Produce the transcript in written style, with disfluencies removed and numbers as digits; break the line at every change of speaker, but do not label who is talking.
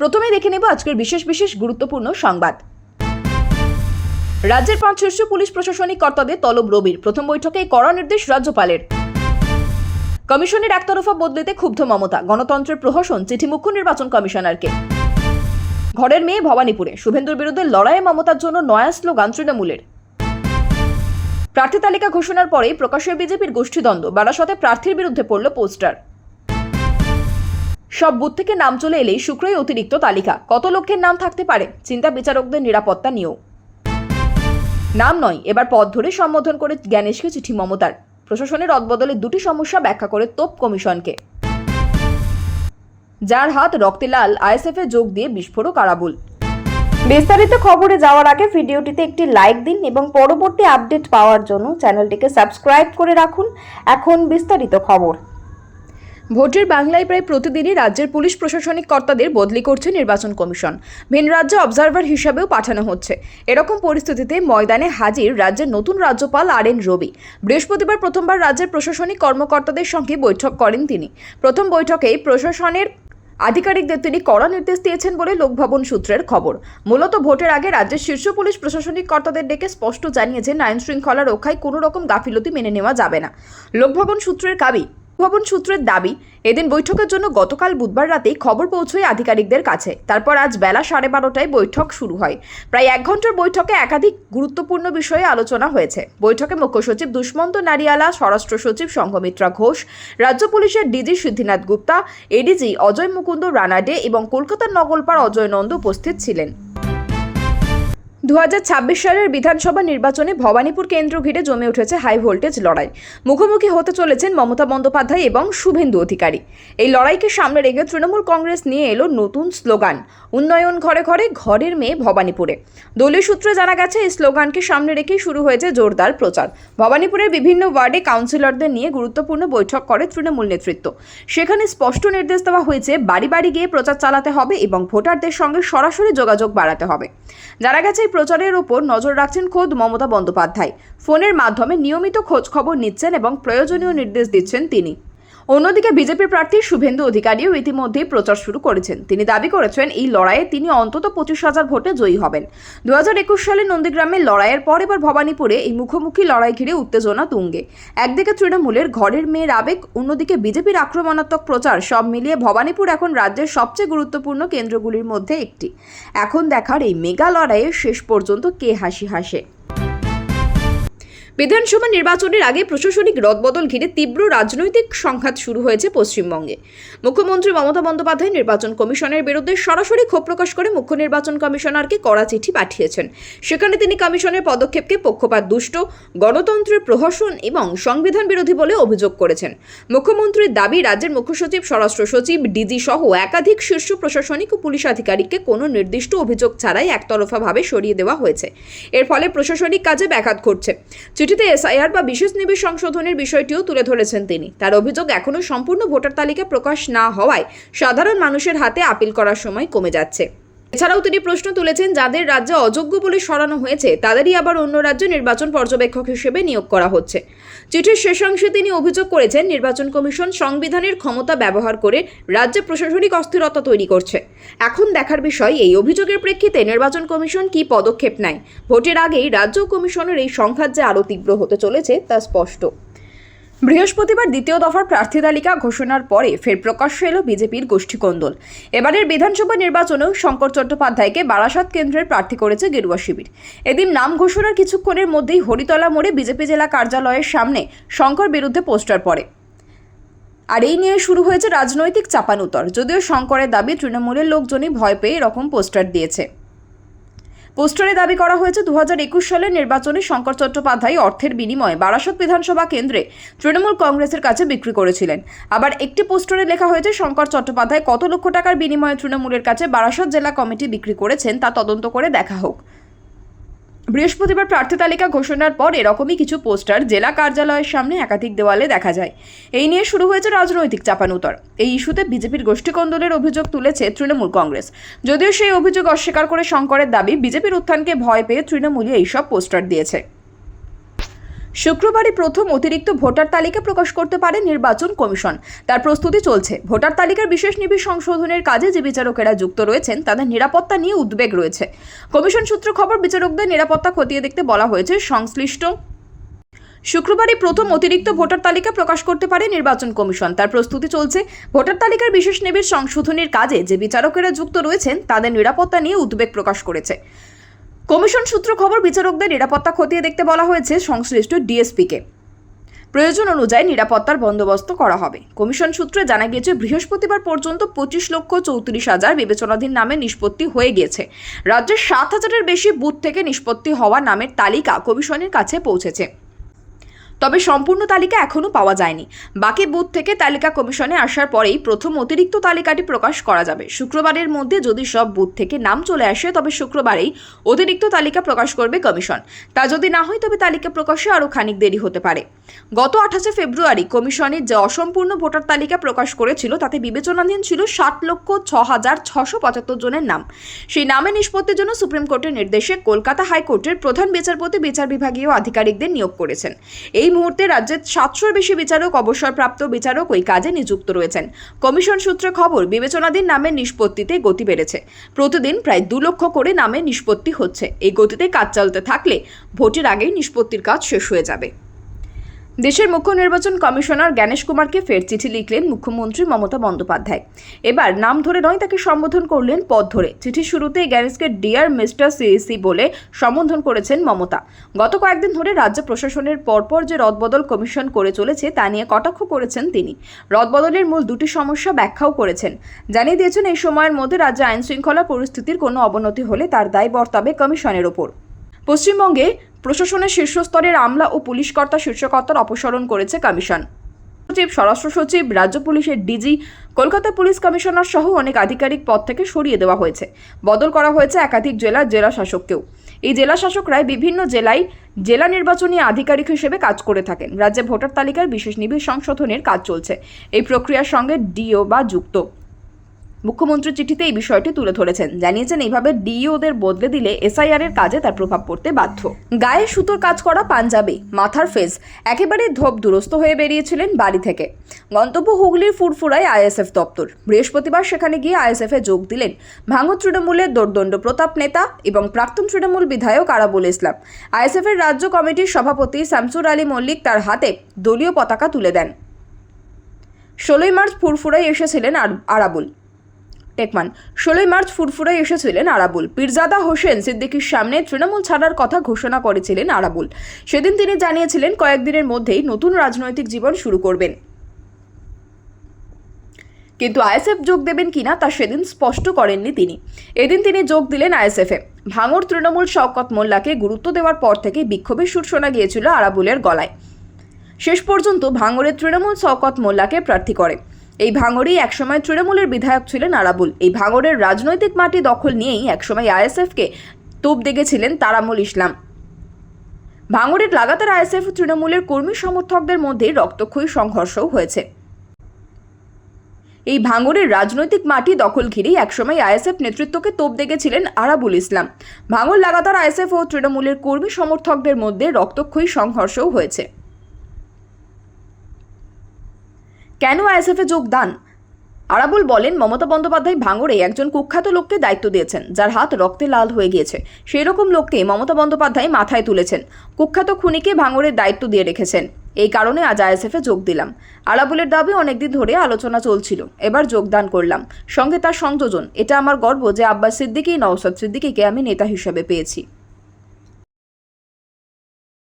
প্রথমে দেখে নেব আজকের বিশেষ গুরুত্বপূর্ণ সংবাদ। রাজ্যের 5 শীর্ষ পুলিশ প্রশাসনিক কর্তাদের তলব রবির। প্রথম বৈঠকে কড়া নির্দেশ রাজ্যপালের। কমিশনের একতরফা বদলিতে ক্ষুব্ধ মমতা। গণতন্ত্রের প্রহসন চিঠি মুখ্য নির্বাচন কমিশনারকে। ঘরের মেয়ে ভবানীপুরে শুভেন্দুর বিরুদ্ধে লড়াইয়ে মমতার জন্য নয়া স্লোগান তৃণমূলের। প্রার্থী তালিকা ঘোষণার পরেই প্রকাশ্যে বিজেপির গোষ্ঠীদ্বন্দ্ব। বারাসতে প্রার্থীর বিরুদ্ধে পড়ল পোস্টার। সব বুথ থেকে নাম চলে এলেই শুক্রই অতিরিক্ত তালিকা। কত লক্ষের নাম থাকতে পারে, চিন্তা বিচারকদের নিরাপত্তা নিয়েও। নাম নয়, এবার পদ ধরে সম্বোধন করে জ্ঞানেশকে চিঠি মমতার। প্রশাসনের অদবদলে দুটি সমস্যা ব্যাখ্যা করে তোপ কমিশনকে। যার হাত রক্তে লাল, আইএসএফে যোগ দিয়ে বিস্ফোরক আরাবুল।
বিস্তারিত খবরে যাওয়ার আগে ভিডিওটিতে একটি লাইক দিন এবং পরবর্তী আপডেট পাওয়ার জন্য চ্যানেলটিকে সাবস্ক্রাইব করে রাখুন। এখন বিস্তারিত খবর।
ভোটের বাংলায় প্রায় প্রতিদিনই রাজ্যের পুলিশ প্রশাসনিক কর্তাদের বদলি করছে নির্বাচন কমিশন। ভিন রাজ্যে অবজারভার হিসাবেও পাঠানো হচ্ছে। এরকম পরিস্থিতিতে ময়দানে হাজির রাজ্যের নতুন রাজ্যপাল RN রবি। বৃহস্পতিবার প্রথমবার রাজ্যের প্রশাসনিক কর্মকর্তাদের সঙ্গে বৈঠক করেন তিনি। প্রথম বৈঠকেই প্রশাসনের আধিকারিকদের তিনি কড়া নির্দেশ দিয়েছেন বলে লোকভবন সূত্রের খবর। মূলত ভোটের আগে রাজ্যের শীর্ষ পুলিশ প্রশাসনিক কর্তাদের ডেকে স্পষ্ট জানিয়েছেন আইন শৃঙ্খলা রক্ষায় কোনো রকম গাফিলতি মেনে নেওয়া যাবে না। লোকভবন সূত্রের দাবি, এদিন বৈঠকের জন্য গতকাল বুধবার রাতেই খবর পৌঁছয় আধিকারিকদের কাছে। তারপর আজ বেলা 12:30টায় বৈঠক শুরু হয়। প্রায় 1 ঘন্টার বৈঠকে একাধিক গুরুত্বপূর্ণ বিষয়ে আলোচনা হয়েছে। বৈঠকে মুখ্য সচিব দুষ্মন্ত নারিয়ালা, স্বরাষ্ট্র সচিব সংঘমিত্রা ঘোষ, রাজ্য পুলিশের ডিজি সিদ্ধিনাথ গুপ্তা, এডিজি অজয় মুকুন্দ রানাডে এবং কলকাতার নগলপাড় অজয় নন্দ উপস্থিত ছিলেন। 2026 সালের বিধানসভা নির্বাচনে ভবানীপুর কেন্দ্র ঘিরে জমে উঠেছে হাই ভোল্টেজ লড়াই। মুখোমুখি হতে চলেছেন মমতা বন্দ্যোপাধ্যায় এবং শুভেন্দু অধিকারী। এই লড়াইকে সামনে রেখে তৃণমূল কংগ্রেস নিয়ে এলো নতুন স্লোগান, উন্নয়ন ঘরে ঘরে, ঘরের মেয়ে ভবানীপুরে। দলীয় সূত্রে জানা গেছে এই স্লোগানকে সামনে রেখেই শুরু হয়েছে জোরদার প্রচার। ভবানীপুরের বিভিন্ন ওয়ার্ডে কাউন্সিলরদের নিয়ে গুরুত্বপূর্ণ বৈঠক করে তৃণমূল নেতৃত্ব। সেখানে স্পষ্ট নির্দেশ দেওয়া হয়েছে বাড়ি বাড়ি গিয়ে প্রচার চালাতে হবে এবং ভোটারদের সঙ্গে সরাসরি যোগাযোগ বাড়াতে হবে। জানা গেছে প্রচারের উপর নজর রাখছেন খোদ মমতা বন্দ্যোপাধ্যায়। ফোনের মাধ্যমে নিয়মিত খোঁজ খবর নিচ্ছেন এবং প্রয়োজনীয় নির্দেশ দিচ্ছেন তিনি। অন্যদিকে বিজেপির প্রার্থী শুভেন্দু অধিকারীও ইতিমধ্যেই প্রচার শুরু করেছেন। তিনি দাবি করেছেন এই লড়াইয়ে তিনি অন্তত 25,000 ভোটে জয়ী হবেন। 2021 সালে নন্দীগ্রামের লড়াইয়ের পর এবার ভবানীপুরে এই মুখোমুখি লড়াই ঘিরে উত্তেজনা তুঙ্গে। একদিকে তৃণমূলের ঘরের মেয়ের আবেগ, অন্যদিকে বিজেপির আক্রমণাত্মক প্রচার। সব মিলিয়ে ভবানীপুর এখন রাজ্যের সবচেয়ে গুরুত্বপূর্ণ কেন্দ্রগুলির মধ্যে একটি। এখন দেখার এই মেগা লড়াইয়ে শেষ পর্যন্ত কে হাসি হাসে। বিধানসভা নির্বাচনের আগে প্রশাসনিক রদবদল ঘিরে তীব্র রাজনৈতিক সংঘাত শুরু হয়েছে পশ্চিমবঙ্গে। মুখ্যমন্ত্রী মমতা বন্দ্যোপাধ্যায় নির্বাচন কমিশনের বিরুদ্ধে সরাসরি ক্ষোভ প্রকাশ করে মুখ্য নির্বাচন কমিশনারকে কড়া চিঠি পাঠিয়েছেন। সেখানে তিনি কমিশনের পদক্ষেপকে পক্ষপাত দুষ্ট, গণতন্ত্রের প্রহসন এবং সংবিধান বিরোধী বলে অভিযোগ করেছেন। মুখ্যমন্ত্রীর দাবি, রাজ্যের মুখ্য সচিব, স্বরাষ্ট্র সচিব, ডিজি সহ একাধিক শীর্ষ প্রশাসনিক ও পুলিশ আধিকারিককে কোনো নির্দিষ্ট অভিযোগ ছাড়াই একতরফাভাবে সরিয়ে দেওয়া হয়েছে। এর ফলে প্রশাসনিক কাজে ব্যাঘাত ঘটছে। চিঠিতে SIR বা বিশেষ নিবিড় সংশোধনের বিষয়টিও তুলে ধরেছেন তিনি। তার অভিযোগ, এখনও সম্পূর্ণ ভোটার তালিকা প্রকাশ না হওয়ায় সাধারণ মানুষের হাতে আপিল করার সময় কমে যাচ্ছে। এছাড়াও তিনি প্রশ্ন তুলেছেন, যাদের রাজ্যে অযোগ্য বলে সরানো হয়েছে তাদেরই আবার অন্য রাজ্যে নির্বাচন পর্যবেক্ষক হিসেবে নিয়োগ করা হচ্ছে। চিঠির শেষাংশে তিনি অভিযোগ করেছেন, নির্বাচন কমিশন সংবিধানের ক্ষমতা ব্যবহার করে রাজ্যে প্রশাসনিক অস্থিরতা তৈরি করছে। এখন দেখার বিষয় এই অভিযোগের প্রেক্ষিতে নির্বাচন কমিশন কী পদক্ষেপ নেয়। ভোটের আগেই রাজ্য কমিশনের এই সংঘাত যে আরও তীব্র হতে চলেছে তা স্পষ্ট। বৃহস্পতিবার দ্বিতীয় দফার প্রার্থী তালিকা ঘোষণার পরে ফের প্রকাশ্যে এলো বিজেপির গোষ্ঠীকন্দল। এবারের বিধানসভা নির্বাচনেও শঙ্কর চট্টোপাধ্যায়কে বারাসত কেন্দ্রের প্রার্থী করেছে গেরুয়া শিবির। এদিন নাম ঘোষণার কিছুক্ষণের মধ্যেই হরিতলা মোড়ে বিজেপি জেলা কার্যালয়ের সামনে শঙ্কর বিরুদ্ধে পোস্টার পড়ে। আর এই নিয়ে শুরু হয়েছে রাজনৈতিক চাপানুতর। যদিও শঙ্করের দাবি, তৃণমূলের লোকজনই ভয় পেয়ে এরকম পোস্টার দিয়েছে। পোস্টারে দাবি করা হয়েছে 2021 সালের নির্বাচনে শঙ্কর চট্টোপাধ্যায় অর্থের বিনিময়ে বারাসত বিধানসভা কেন্দ্রে তৃণমূল কংগ্রেসের কাছে বিক্রি করেছিলেন। আবার একটি পোস্টারে লেখা হয়েছে, শঙ্কর চট্টোপাধ্যায় কত লক্ষ টাকার বিনিময়ে তৃণমূলের কাছে বারাসত জেলা কমিটি বিক্রি করেছেন তা তদন্ত করে দেখা হোক। বৃহস্পতিবার প্রার্থী তালিকা ঘোষণার পর এরকমই কিছু পোস্টার জেলা কার্যালয়ের সামনে একাধিক দেওয়ালে দেখা যায়। এই নিয়ে শুরু হয়েছে রাজনৈতিক চাপানুতর। এই ইস্যুতে বিজেপির গোষ্ঠীকন্দলের অভিযোগ তুলেছে তৃণমূল কংগ্রেস। যদিও সেই অভিযোগ অস্বীকার করে শঙ্করের দাবি, বিজেপির উত্থানকে ভয় পেয়ে তৃণমূলই এইসব পোস্টার দিয়েছে। শুক্রবারই প্রথম অতিরিক্ত ভোটার তালিকা প্রকাশ করতে পারে নির্বাচন কমিশন। তার প্রস্তুতি চলছে। ভোটার তালিকার বিশেষ নিবিড় সংশোধনের কাজে যে বিচারকেরা যুক্ত রয়েছেন তাদের নিরাপত্তা নিয়ে উদ্বেগ রয়েছে। কমিশন সূত্র খবর, বিচারকদের নিরাপত্তা খতিয়ে দেখতে বলা হয়েছে সংশ্লিষ্ট। শুক্রবারই প্রথম অতিরিক্ত ভোটার তালিকা প্রকাশ করতে পারে নির্বাচন কমিশন। তার প্রস্তুতি চলছে। ভোটার তালিকার বিশেষ নিবিড় সংশোধনের কাজে যে বিচারকেরা যুক্ত রয়েছেন তাদের নিরাপত্তা নিয়ে উদ্বেগ প্রকাশ করেছে কমিশন সূত্র খবর। বিচারকদের নিরাপত্তা খতিয়ে দেখতে বলা হয়েছে সংশ্লিষ্ট ডিএসপিকে। প্রয়োজন অনুযায়ী নিরাপত্তার বন্দোবস্ত করা হবে। কমিশন সূত্রে জানা গিয়েছে, বৃহস্পতিবার পর্যন্ত 25,34,000 বিবেচনাধীন নামে নিষ্পত্তি হয়ে গিয়েছে। রাজ্যের 7,000-এর বেশি বুথ থেকে নিষ্পত্তি হওয়া নামের তালিকা কমিশনের কাছে পৌঁছেছে। তবে সম্পূর্ণ তালিকা এখনও পাওয়া যায়নি। বাকি বুথ থেকে তালিকা কমিশনে আসার পরেই প্রথম অতিরিক্ত তালিকাটি প্রকাশ করা যাবে। শুক্রবারের মধ্যে যদি সব বুথ থেকে নাম চলে আসে তবে শুক্রবারেই অতিরিক্ত তালিকা প্রকাশ করবে কমিশন। তা যদি না হয় তবে তালিকা প্রকাশে আরও খানিক দেরি হতে পারে। গত 28 ফেব্রুয়ারি কমিশনের যে অসম্পূর্ণ ভোটার তালিকা প্রকাশ করেছিল তাতে বিবেচনাধীন ছিল 60,06,675 জনের নাম। সেই নামে নিষ্পত্তির জন্য সুপ্রিম কোর্টের নির্দেশে কলকাতা হাইকোর্টের প্রধান বিচারপতি বিচার বিভাগীয় আধিকারিকদের নিয়োগ করেছেন। এই মুহূর্তে রাজ্যের 700-এর বেশি বিচারক, অবসরপ্রাপ্ত বিচারক ওই কাজে নিযুক্ত রয়েছেন। কমিশন সূত্রে খবর, বিবেচনাধীন নামের নিষ্পত্তিতে গতি বেড়েছে। প্রতিদিন প্রায় 2 লক্ষ করে নামের নিষ্পত্তি হচ্ছে। এই গতিতে কাজ চলতে থাকলে ভোটের আগেই নিষ্পত্তির কাজ শেষ হয়ে যাবে। দেশের মুখ্য নির্বাচন কমিশনার জ্ঞানেশ কুমারকে ফের চিঠি লিখলেন মুখ্যমন্ত্রী মমতা বন্দ্যোপাধ্যায়। এবার নাম ধরে নয়, তাকে সম্বোধন করলেন পদ ধরে। চিঠির শুরুতেই জ্ঞানেশকে ডিয়ার মিস্টার সিইসি বলে সম্বোধন করেছেন মমতা। গত কয়েকদিন ধরে রাজ্য প্রশাসনের পরপর যে রদবদল কমিশন করে চলেছে তা নিয়ে কটাক্ষ করেছেন তিনি। রদবদলের মূল 2টি সমস্যা ব্যাখ্যাও করেছেন। জানিয়ে দিয়েছেন, এই সময়ের মধ্যে রাজ্যে আইন শৃঙ্খলা পরিস্থিতির কোনো অবনতি হলে তার দায় বর্তাবে কমিশনের ওপর। পশ্চিমবঙ্গে প্রশাসনের শীর্ষস্তরের আমলা ও পুলিশ কর্তা শীর্ষকর্তার অপসারণ করেছে কমিশন। সচিব, স্বরাষ্ট্র সচিব, রাজ্য পুলিশের ডিজি, কলকাতা পুলিশ কমিশনার সহ অনেক আধিকারিক পদ থেকে সরিয়ে দেওয়া হয়েছে। বদল করা হয়েছে একাধিক জেলা শাসককেও। এই জেলা শাসকরাই বিভিন্ন জেলায় জেলা নির্বাচনী আধিকারিক হিসেবে কাজ করে থাকেন। রাজ্যে ভোটার তালিকার বিশেষ নিবিড় সংশোধনের কাজ চলছে। এই প্রক্রিয়ার সঙ্গে ডিও বা যুক্ত। মুখ্যমন্ত্রী চিঠিতে এই বিষয়টি তুলে ধরেছেন। জানিয়েছেন, এইভাবে ডিইওদের বদলে দিলে এসআইআর এর কাজে তার প্রভাব পড়তে বাধ্য। গায়ে সুতোর কাজ করা পাঞ্জাবি, মাথার ফেজ একেবারে ধোপ দুরস্ত হয়ে বেরিয়েছিলেন বাড়ি থেকে। গন্তব্য হুগলির ফুরফুরায় আইএসএফ দপ্তর। বৃহস্পতিবার সেখানে গিয়ে আইএসএফে যোগ দিলেন ভাঙড় তৃণমূলের দোর্দণ্ড প্রতাপ নেতা এবং প্রাক্তন তৃণমূল বিধায়ক আরাবুল ইসলাম। আইএসএফ এর রাজ্য কমিটির সভাপতি শামসুর আলী মল্লিক তার হাতে দলীয় পতাকা তুলে দেন। 16 মার্চ ফুরফুরায় এসেছিলেন আরাবুল। 16 মার্চ ফুরফুরায় এসেছিলেন আরাবুল। পীরজাদা হোসেন সিদ্দিকীর সামনে তৃণমূল ছাড়ার কথা ঘোষণা করেছিলেন আরাবুল। সেদিন তিনি জানিয়েছিলেন কয়েকদিনের মধ্যেই নতুন রাজনৈতিক জীবন শুরু করবেন। কিন্তু আইএসএফ যোগ দেবেন কিনা তা সেদিন স্পষ্ট করেননি তিনি। এদিন তিনি যোগ দিলেন আইএসএফে। ভাঙড় তৃণমূল শওকত মোল্লাকে গুরুত্ব দেওয়ার পর থেকে বিক্ষোভের সুর শোনা গিয়েছিল আরাবুলের গলায়। শেষ পর্যন্ত ভাঙড়ের তৃণমূল শওকত মোল্লাকে প্রার্থী করে। এই ভাঙড়েই একসময় তৃণমূলের বিধায়ক ছিলেন আরাবুল। এই ভাঙড়ের রাজনৈতিক মাটি দখল নিয়েই একসময় আইএসএফকে তোপ দেগেছিলেন তারামুল ইসলাম। ভাঙড়ের লাগাতার আইএসএফ ও তৃণমূলের কর্মী সমর্থকদের মধ্যে রক্তক্ষয়ী সংঘর্ষও হয়েছে। এই ভাঙড়ের রাজনৈতিক মাটি দখল ঘিরেই একসময় আইএসএফ নেতৃত্বকে তোপ দেগেছিলেন আরাবুল ইসলাম। ভাঙড় লাগাতার আইএসএফ ও তৃণমূলের কর্মী সমর্থকদের মধ্যে রক্তক্ষয়ী সংঘর্ষও হয়েছে। কেন আইএসএফে যোগদান? আরাবুল বলেন, মমতা বন্দ্যোপাধ্যায় ভাঙড়ে একজন কুখ্যাত লোককে দায়িত্ব দিয়েছেন, যার হাত রক্তে লাল হয়ে গিয়েছে। সেই রকম লোককে মমতা বন্দ্যোপাধ্যায় মাথায় তুলেছেন। কুখ্যাত খুনিকে ভাঙড়ের দায়িত্ব দিয়ে রেখেছেন। এই কারণে আজ আইএসএফে যোগ দিলাম। আরাবুলের দাবি, অনেকদিন ধরে আলোচনা চলছিল, এবার যোগদান করলাম। সঙ্গে তার সংযোজন। এটা আমার গর্ব যে আব্বাস সিদ্দিকী, নওশাদ সিদ্দিকীকে আমি নেতা হিসেবে পেয়েছি।